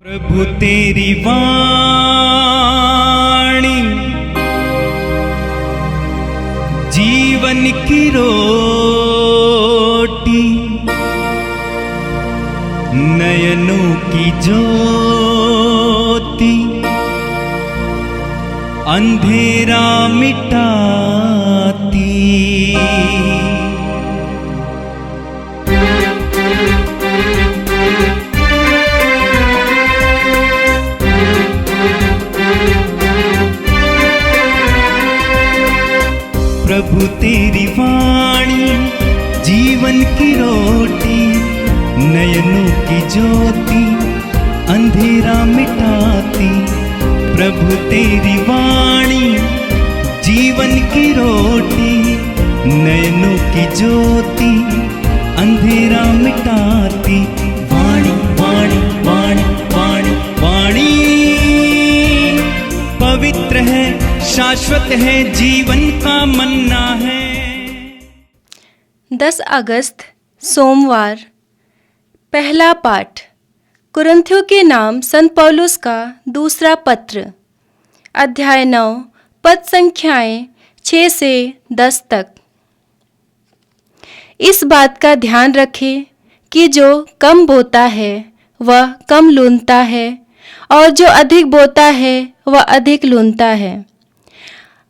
प्रभु तेरी वाणी जीवन की रोटी, नयनों की ज्योति, अंधेरा मिटाती। प्रभु तेरी वाणी जीवन की रोटी, नयनों की ज्योति, अंधेरा मिटाती। प्रभु तेरी वाणी जीवन की रोटी, नयनों की ज्योति, अंधेरा मिटाती। वाणी वाणी वाणी वाणी वाणी पवित्र है, शाश्वत है, जीवन का मन्ना है। 10 अगस्त सोमवार। पहला पाठ कुरिन्थियों के नाम संत पौलुस का दूसरा पत्र, अध्याय 9, पद संख्याएं 6 से 10 तक। इस बात का ध्यान रखें कि जो कम बोता है वह कम लूनता है, और जो अधिक बोता है वह अधिक लूनता है।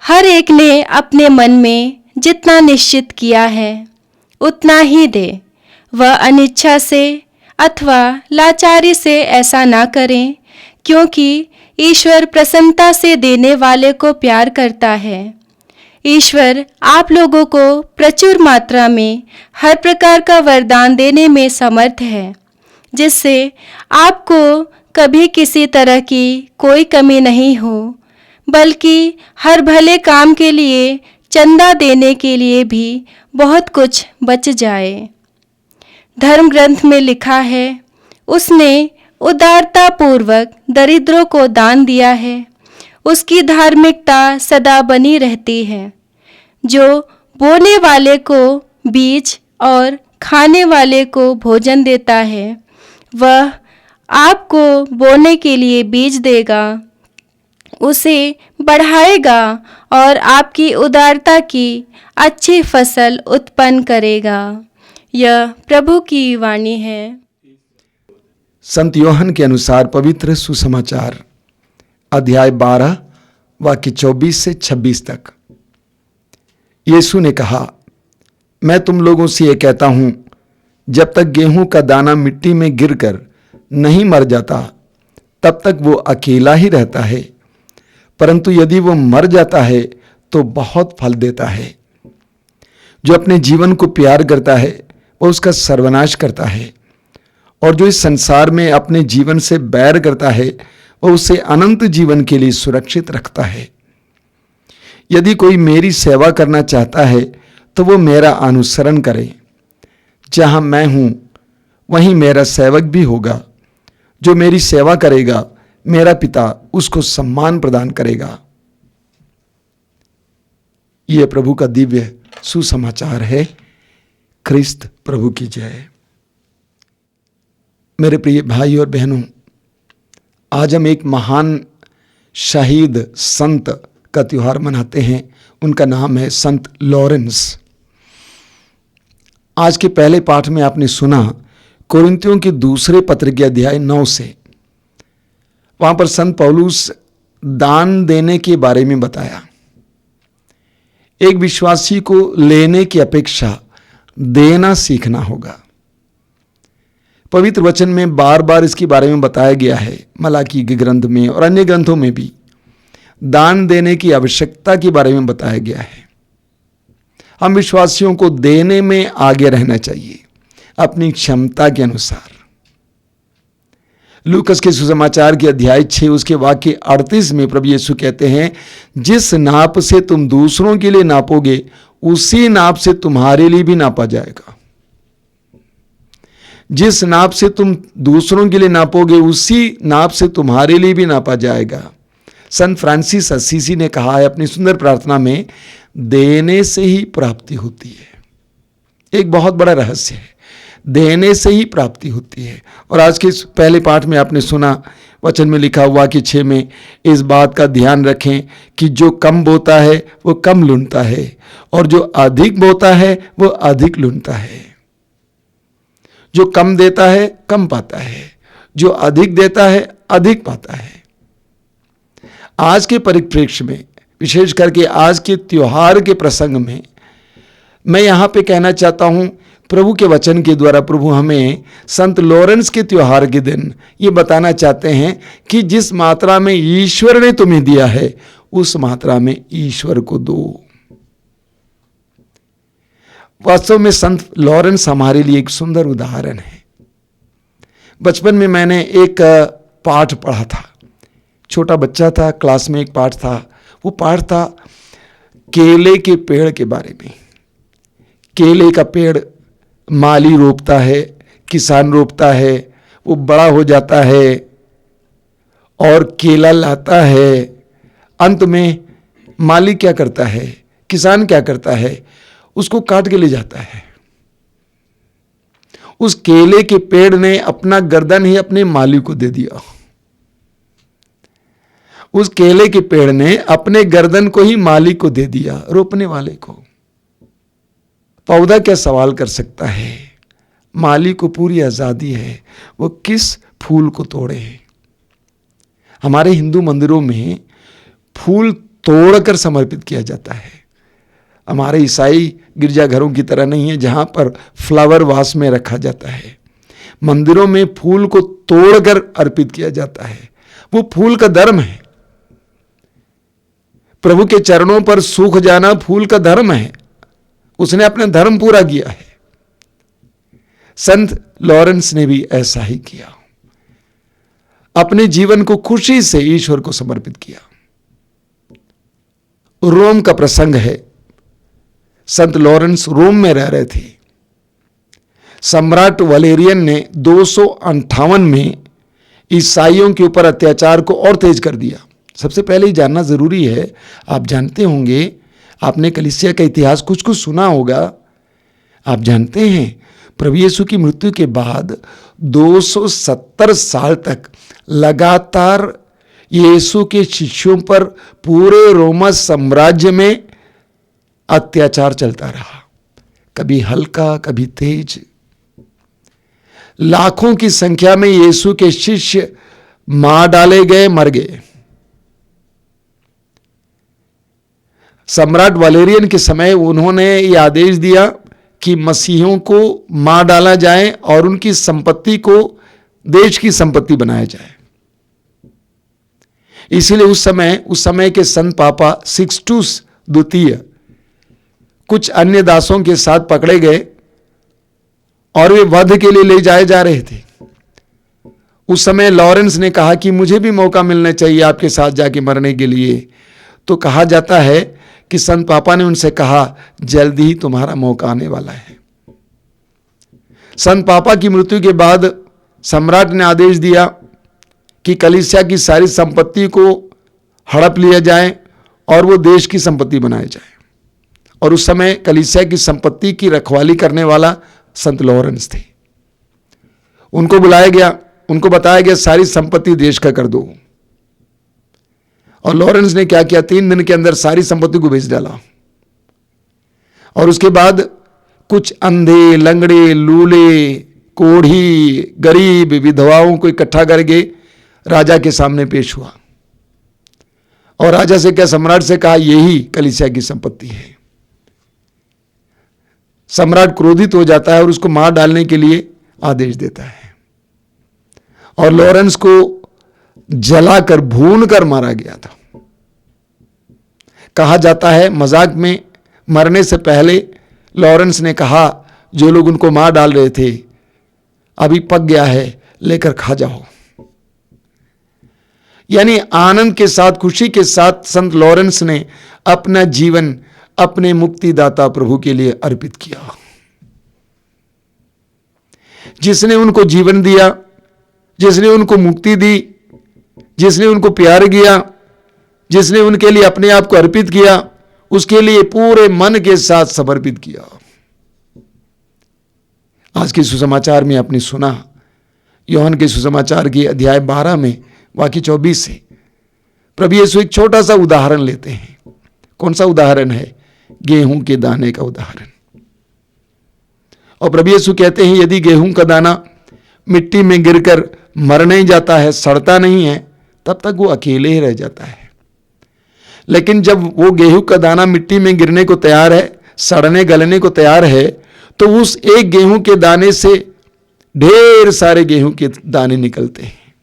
हर एक ने अपने मन में जितना निश्चित किया है उतना ही दे। वह अनिच्छा से अथवा लाचारी से ऐसा ना करें, क्योंकि ईश्वर प्रसन्नता से देने वाले को प्यार करता है। ईश्वर आप लोगों को प्रचुर मात्रा में हर प्रकार का वरदान देने में समर्थ है, जिससे आपको कभी किसी तरह की कोई कमी नहीं हो, बल्कि हर भले काम के लिए चंदा देने के लिए भी बहुत कुछ बच जाए। धर्म ग्रंथ में लिखा है, उसने उदारता पूर्वक दरिद्रों को दान दिया है, उसकी धार्मिकता सदा बनी रहती है। जो बोने वाले को बीज और खाने वाले को भोजन देता है, वह आपको बोने के लिए बीज देगा, उसे बढ़ाएगा और आपकी उदारता की अच्छी फसल उत्पन्न करेगा। यह प्रभु की वाणी है। संत यूहन्ना के अनुसार पवित्र सुसमाचार, अध्याय 12, वाक्य 24 से 26 तक। यीशु ने कहा, मैं तुम लोगों से ये कहता हूं, जब तक गेहूं का दाना मिट्टी में गिरकर नहीं मर जाता, तब तक वो अकेला ही रहता है, परंतु यदि वो मर जाता है तो बहुत फल देता है। जो अपने जीवन को प्यार करता है वो उसका सर्वनाश करता है, और जो इस संसार में अपने जीवन से बैर करता है वो उसे अनंत जीवन के लिए सुरक्षित रखता है। यदि कोई मेरी सेवा करना चाहता है तो वो मेरा अनुसरण करे। जहां मैं हूं वहीं मेरा सेवक भी होगा। जो मेरी सेवा करेगा, मेरा पिता उसको सम्मान प्रदान करेगा। यह प्रभु का दिव्य सुसमाचार है। ख्रिस्त प्रभु की जय। मेरे प्रिय भाई और बहनों, आज हम एक महान शहीद संत का त्योहार मनाते हैं। उनका नाम है संत लॉरेंस। आज के पहले पाठ में आपने सुना कुरिन्थियों के दूसरे पत्र के अध्याय 9 से। वहां पर संत पौलुस दान देने के बारे में बताया। एक विश्वासी को लेने की अपेक्षा देना सीखना होगा। पवित्र वचन में बार बार इसके बारे में बताया गया है। मलाकी के ग्रंथ में और अन्य ग्रंथों में भी दान देने की आवश्यकता के बारे में बताया गया है। हम विश्वासियों को देने में आगे रहना चाहिए, अपनी क्षमता के अनुसार। लूकस के सुसमाचार के अध्याय 6 उसके वाक्य 38 में प्रभु यीशु कहते हैं, जिस नाप से तुम दूसरों के लिए नापोगे उसी नाप से तुम्हारे लिए भी नापा जाएगा। जिस नाप से तुम दूसरों के लिए नापोगे उसी नाप से तुम्हारे लिए भी नापा जाएगा। संत फ्रांसिस असीसी ने कहा है अपनी सुंदर प्रार्थना में, देने से ही प्राप्ति होती है। एक बहुत बड़ा रहस्य है। देने से ही प्राप्ति होती है। और आज के इस पहले पाठ में आपने सुना, वचन में लिखा हुआ कि 6 में, इस बात का ध्यान रखें कि जो कम बोता है वो कम लूनता है, और जो अधिक बोता है वो अधिक लूनता है। जो कम देता है कम पाता है, जो अधिक देता है अधिक पाता है। आज के परिप्रेक्ष्य में, विशेष करके आज के त्योहार के प्रसंग में, मैं यहां पे कहना चाहता हूं, प्रभु के वचन के द्वारा प्रभु हमें संत लॉरेंस के त्योहार के दिन ये बताना चाहते हैं कि जिस मात्रा में ईश्वर ने तुम्हें दिया है उस मात्रा में ईश्वर को दो। वास्तव में संत लॉरेंस हमारे लिए एक सुंदर उदाहरण है। बचपन में मैंने एक पाठ पढ़ा था, छोटा बच्चा था, क्लास में एक पाठ था। वो पाठ था केले के पेड़ के बारे में। केले का पेड़ माली रोपता है, किसान रोपता है, वो बड़ा हो जाता है और केला लाता है। अंत में माली क्या करता है, किसान क्या करता है, उसको काट के ले जाता है। उस केले के पेड़ ने अपना गर्दन ही अपने माली को दे दिया। उस केले के पेड़ ने अपने गर्दन को ही माली को दे दिया, रोपने वाले को। पौधा क्या सवाल कर सकता है? माली को पूरी आजादी है, वो किस फूल को तोड़े। हमारे हिंदू मंदिरों में फूल तोड़कर समर्पित किया जाता है। हमारे ईसाई गिरजाघरों की तरह नहीं है जहां पर फ्लावर वास में रखा जाता है। मंदिरों में फूल को तोड़कर अर्पित किया जाता है। वो फूल का धर्म है। प्रभु के चरणों पर सूख जाना फूल का धर्म है। उसने अपना धर्म पूरा किया है। संत लॉरेंस ने भी ऐसा ही किया, अपने जीवन को खुशी से ईश्वर को समर्पित किया। रोम का प्रसंग है। संत लॉरेंस रोम में रह रहे थे। सम्राट वलेरियन ने 258 में ईसाइयों के ऊपर अत्याचार को और तेज कर दिया। सबसे पहले ही जानना जरूरी है, आप जानते होंगे, आपने कलीसिया का इतिहास कुछ कुछ सुना होगा। आप जानते हैं प्रभु यीशु की मृत्यु के बाद 270 साल तक लगातार यीशु के शिष्यों पर पूरे रोमा साम्राज्य में अत्याचार चलता रहा। कभी हल्का, कभी तेज। लाखों की संख्या में यीशु के शिष्य मार डाले गए, मर गए। सम्राट वलेरियन के समय उन्होंने ये आदेश दिया कि मसीहियों को मार डाला जाए और उनकी संपत्ति को देश की संपत्ति बनाया जाए। इसीलिए उस समय के संत पापा सिक्सटूस द्वितीय कुछ अन्य दासों के साथ पकड़े गए और वे वध के लिए ले जाए जा रहे थे। उस समय लॉरेंस ने कहा कि मुझे भी मौका मिलना चाहिए आपके साथ जाके मरने के लिए। तो कहा जाता है कि संत पापा ने उनसे कहा, जल्दी ही तुम्हारा मौका आने वाला है। संत पापा की मृत्यु के बाद सम्राट ने आदेश दिया कि कलीसिया की सारी संपत्ति को हड़प लिया जाए और वो देश की संपत्ति बनाया जाए। और उस समय कलीसिया की संपत्ति की रखवाली करने वाला संत लॉरेंस थे। उनको बुलाया गया, उनको बताया गया सारी संपत्ति देश का कर दो। और लॉरेंस ने क्या किया, 3 दिन के अंदर सारी संपत्ति को बेच डाला। और उसके बाद कुछ अंधे, लंगड़े, लूले, कोढ़ी, गरीब, विधवाओं को इकट्ठा करके राजा के सामने पेश हुआ। और राजा से क्या, सम्राट से कहा, यही कलीसिया की संपत्ति है। सम्राट क्रोधित हो जाता है और उसको मार डालने के लिए आदेश देता है। और लॉरेंस को जलाकर, भूनकर मारा गया था। कहा जाता है मजाक में, मरने से पहले लॉरेंस ने कहा, जो लोग उनको मार डाल रहे थे, अभी पक गया है, लेकर खा जाओ। यानी आनंद के साथ, खुशी के साथ संत लॉरेंस ने अपना जीवन अपने मुक्तिदाता प्रभु के लिए अर्पित किया। जिसने उनको जीवन दिया, जिसने उनको मुक्ति दी, जिसने उनको प्यार किया, जिसने उनके लिए अपने आप को अर्पित किया, उसके लिए पूरे मन के साथ समर्पित किया। आज के सुसमाचार में आपने सुना, यूहन्ना के सुसमाचार की अध्याय 12 में वाक्य 24 से प्रभु यीशु एक छोटा सा उदाहरण लेते हैं। कौन सा उदाहरण है? गेहूं के दाने का उदाहरण। और प्रभु यीशु कहते हैं यदि गेहूं का दाना मिट्टी में गिरकर मर नहीं जाता है, सड़ता नहीं है, तब तक वो अकेले ही रह जाता है। लेकिन जब वो गेहूं का दाना मिट्टी में गिरने को तैयार है, सड़ने गलने को तैयार है, तो उस एक गेहूं के दाने से ढेर सारे गेहूं के दाने निकलते हैं।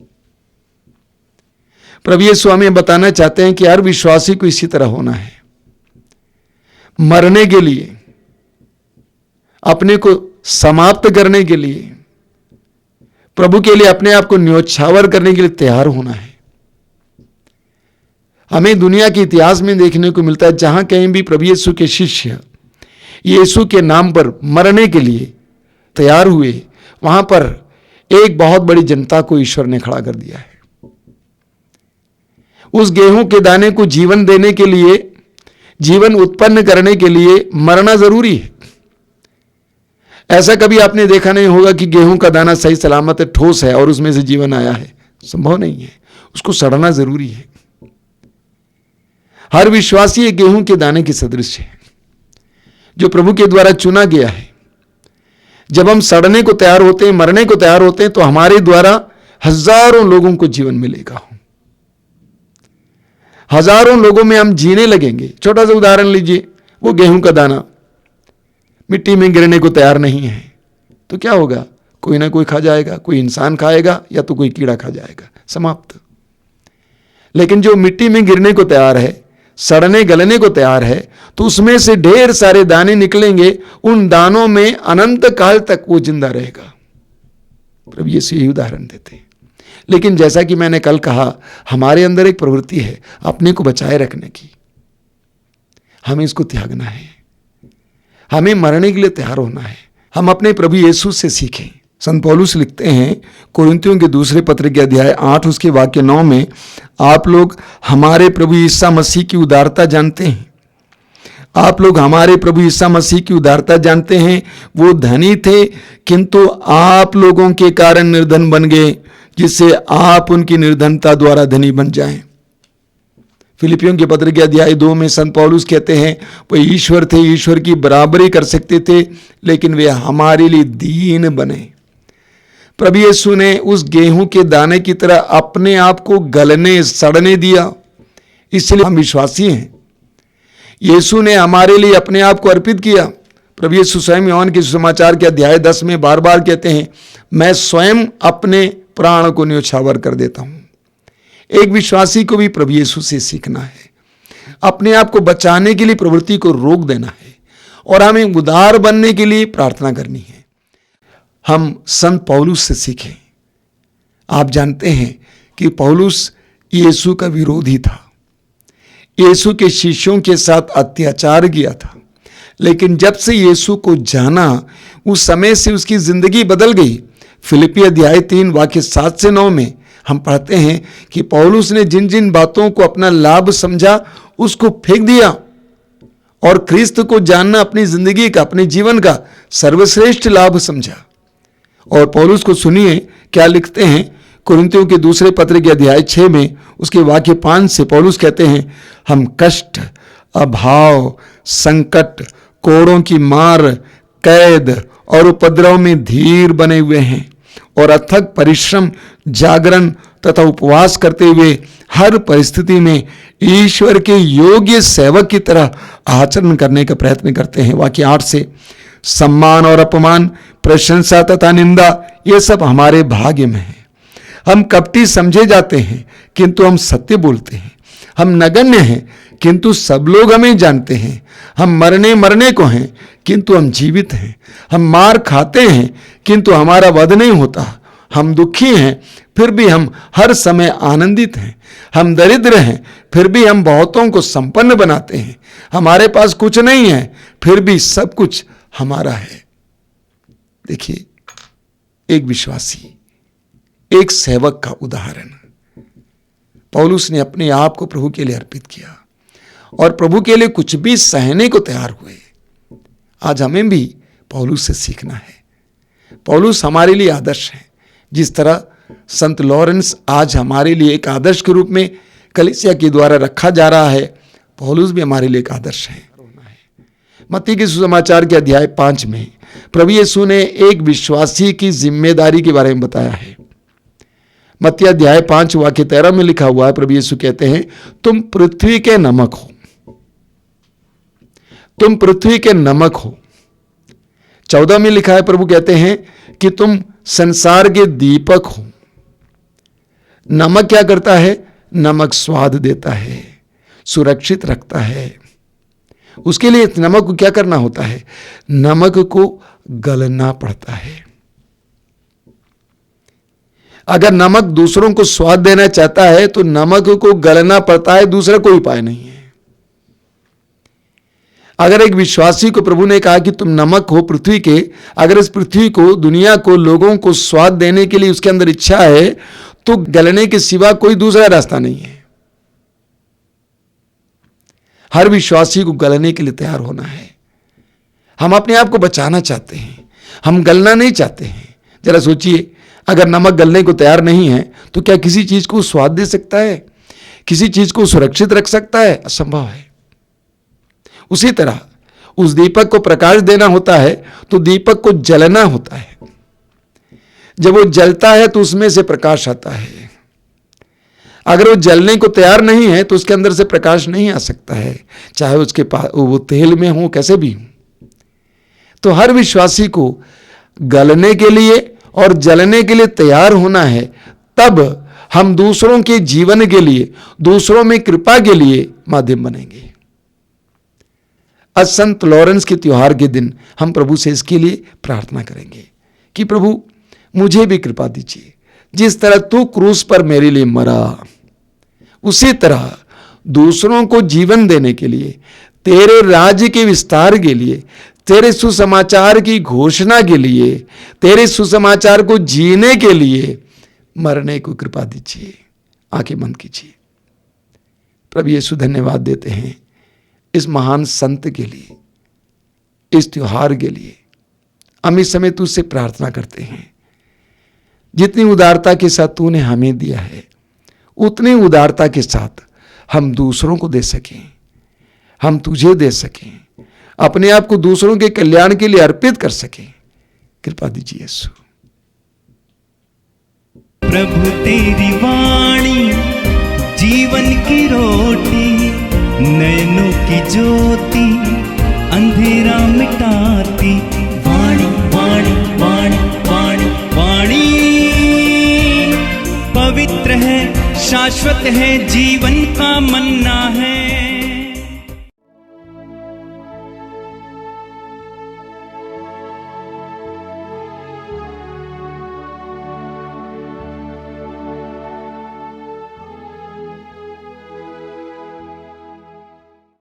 प्रभु यीशु हमें बताना चाहते हैं कि हर विश्वासी को इसी तरह होना है। मरने के लिए, अपने को समाप्त करने के लिए, प्रभु के लिए अपने आप को न्योछावर करने के लिए तैयार होना है। हमें दुनिया के इतिहास में देखने को मिलता है जहां कहीं भी प्रभु यीशु के शिष्य यीशु के नाम पर मरने के लिए तैयार हुए, वहां पर एक बहुत बड़ी जनता को ईश्वर ने खड़ा कर दिया है। उस गेहूं के दाने को जीवन देने के लिए, जीवन उत्पन्न करने के लिए मरना जरूरी है। ऐसा कभी आपने देखा नहीं होगा कि गेहूं का दाना सही सलामत है, ठोस है और उसमें से जीवन आया है। संभव नहीं है, उसको सड़ना जरूरी है। हर विश्वासी एक गेहूं के दाने की सदृश है जो प्रभु के द्वारा चुना गया है। जब हम सड़ने को तैयार होते हैं, मरने को तैयार होते हैं, तो हमारे द्वारा हजारों लोगों को जीवन मिलेगा। हजारों लोगों में हम जीने लगेंगे। छोटा सा उदाहरण लीजिए, वो गेहूं का दाना मिट्टी में गिरने को तैयार नहीं है तो क्या होगा? कोई ना कोई खा जाएगा, कोई इंसान खाएगा या तो कोई कीड़ा खा जाएगा, समाप्त। लेकिन जो मिट्टी में गिरने को तैयार है, सड़ने गलने को तैयार है, तो उसमें से ढेर सारे दाने निकलेंगे। उन दानों में अनंत काल तक वो जिंदा रहेगा। प्रभु यीशु यही उदाहरण देते हैं। लेकिन जैसा कि मैंने कल कहा, हमारे अंदर एक प्रवृत्ति है अपने को बचाए रखने की। हमें इसको त्यागना है, हमें मरने के लिए तैयार होना है। हम अपने प्रभु यीशु से सीखें। संत पौलुस लिखते हैं कोरिन्थियों के दूसरे पत्र के अध्याय 8 उसके वाक्य 9 में, आप लोग हमारे प्रभु यीशु मसीह की उदारता जानते हैं। आप लोग हमारे प्रभु यीशु मसीह की उदारता जानते हैं। वो धनी थे किंतु आप लोगों के कारण निर्धन बन गए, जिससे आप उनकी निर्धनता द्वारा धनी बन जाएं। फिलिपियों के पत्र के अध्याय 2 में संत पौलुस कहते हैं वो ईश्वर थे, ईश्वर की बराबरी कर सकते थे, लेकिन वे हमारे लिए दीन बने। प्रभु यीशु ने उस गेहूं के दाने की तरह अपने आप को गलने, सड़ने दिया। इसलिए हम विश्वासी हैं। यीशु ने हमारे लिए अपने आप को अर्पित किया। प्रभु यीशु स्वयं यूहन्ना के सुसमाचार के अध्याय 10 में बार बार कहते हैं, मैं स्वयं अपने प्राण को न्योछावर कर देता हूं। एक विश्वासी को भी प्रभु यीशु से सीखना है। अपने आप को बचाने के लिए प्रवृत्ति को रोक देना है और हमें उदार बनने के लिए प्रार्थना करनी है। हम संत पौलुस से सीखें। आप जानते हैं कि पौलुस यीशु का विरोधी था, यीशु के शिष्यों के साथ अत्याचार किया था। लेकिन जब से यीशु को जाना, उस समय से उसकी जिंदगी बदल गई। फिलिपी अध्याय 3 वाक्य 7 से 9 में हम पढ़ते हैं कि पौलुस ने जिन जिन बातों को अपना लाभ समझा उसको फेंक दिया और ख्रिस्त को जानना अपनी जिंदगी का, अपने जीवन का सर्वश्रेष्ठ लाभ समझा। और पौलुस को सुनिए क्या लिखते हैं कुरिन्थियों के दूसरे पत्र के अध्याय 6 में उसके वाक्य 5 से पौलुस कहते हैं, हम कष्ट, अभाव, संकट, कोड़ों की मार, कैद और उपद्रव में धीर बने हुए हैं और अथक परिश्रम, जागरण तथा उपवास करते हुए हर परिस्थिति में ईश्वर के योग्य सेवक की तरह आचरण करने का प्रयत्न करते हैं। वाक्य 8 से, सम्मान और अपमान, प्रशंसा तथा निंदा, ये सब हमारे भाग्य में है। हम कपटी समझे जाते हैं किंतु हम सत्य बोलते हैं। हम नगण्य हैं किंतु सब लोग हमें जानते हैं। हम मरने को हैं किंतु हम जीवित हैं। हम मार खाते हैं किंतु हमारा वध नहीं होता। हम दुखी हैं फिर भी हम हर समय आनंदित हैं। हम दरिद्र हैं फिर भी हम बहुतों को संपन्न बनाते हैं। हमारे पास कुछ नहीं है फिर भी सब कुछ हमारा है। देखिए, एक विश्वासी, एक सेवक का उदाहरण। पौलुस ने अपने आप को प्रभु के लिए अर्पित किया और प्रभु के लिए कुछ भी सहने को तैयार हुए। आज हमें भी पौलुस से सीखना है। पौलुस हमारे लिए आदर्श है। जिस तरह संत लॉरेंस आज हमारे लिए एक आदर्श के रूप में कलीसिया के द्वारा रखा जा रहा है, पौलुस भी हमारे लिए एक आदर्श है। मत्ती के सुसमाचार के अध्याय 5 में प्रभु यीशु ने एक विश्वासी की जिम्मेदारी के बारे में बताया है। मत्ती अध्याय 5 वाक्य 13 में लिखा हुआ है, प्रभु यीशु कहते हैं, तुम पृथ्वी के नमक हो, तुम पृथ्वी के नमक हो। 14 में लिखा है, प्रभु कहते हैं कि तुम संसार के दीपक हो। नमक क्या करता है? नमक स्वाद देता है, सुरक्षित रखता है। उसके लिए नमक को क्या करना होता है? नमक को गलना पड़ता है। अगर नमक दूसरों को स्वाद देना चाहता है तो नमक को गलना पड़ता है, दूसरा कोई उपाय नहीं है। अगर एक विश्वासी को प्रभु ने कहा कि तुम नमक हो पृथ्वी के, अगर इस पृथ्वी को, दुनिया को, लोगों को स्वाद देने के लिए उसके अंदर इच्छा है तो गलने के सिवा कोई दूसरा रास्ता नहीं है। हर विश्वासी को गलने के लिए तैयार होना है। हम अपने आप को बचाना चाहते हैं, हम गलना नहीं चाहते हैं। जरा सोचिए, अगर नमक गलने को तैयार नहीं है तो क्या किसी चीज को स्वाद दे सकता है? किसी चीज को सुरक्षित रख सकता है? असंभव है। उसी तरह उस दीपक को प्रकाश देना होता है तो दीपक को जलना होता है। जब वो जलता है तो उसमें से प्रकाश आता है। अगर वो जलने को तैयार नहीं है तो उसके अंदर से प्रकाश नहीं आ सकता है, चाहे उसके पास वो तेल में हो, कैसे भी हो। तो हर विश्वासी को गलने के लिए और जलने के लिए तैयार होना है, तब हम दूसरों के जीवन के लिए, दूसरों में कृपा के लिए माध्यम बनेंगे। आज संत लॉरेंस के त्योहार के दिन हम प्रभु से इसके लिए प्रार्थना करेंगे कि प्रभु मुझे भी कृपा दीजिए। जिस तरह तू क्रूस पर मेरे लिए मरा, उसी तरह दूसरों को जीवन देने के लिए, तेरे राज्य के विस्तार के लिए, तेरे सुसमाचार की घोषणा के लिए, तेरे सुसमाचार को जीने के लिए मरने को कृपा दीजिए। आंखें बंद कीजिए। प्रभु यीशु धन्यवाद देते हैं इस महान संत के लिए, इस त्योहार के लिए। हम इस समय तुझसे प्रार्थना करते हैं, जितनी उदारता के साथ तूने हमें दिया है, उतनी उदारता के साथ हम दूसरों को दे सकें, हम तुझे दे सकें, अपने आप को दूसरों के कल्याण के लिए अर्पित कर सकें। कृपा दीजिए यीशु। प्रभु तेरी वाणी जीवन की रोटी, नयनों की ज्योति अंधेरा मिटाती। वाणी वाणी वाणी वाणी वाणी पवित्र है, शाश्वत है, जीवन का मन्ना है।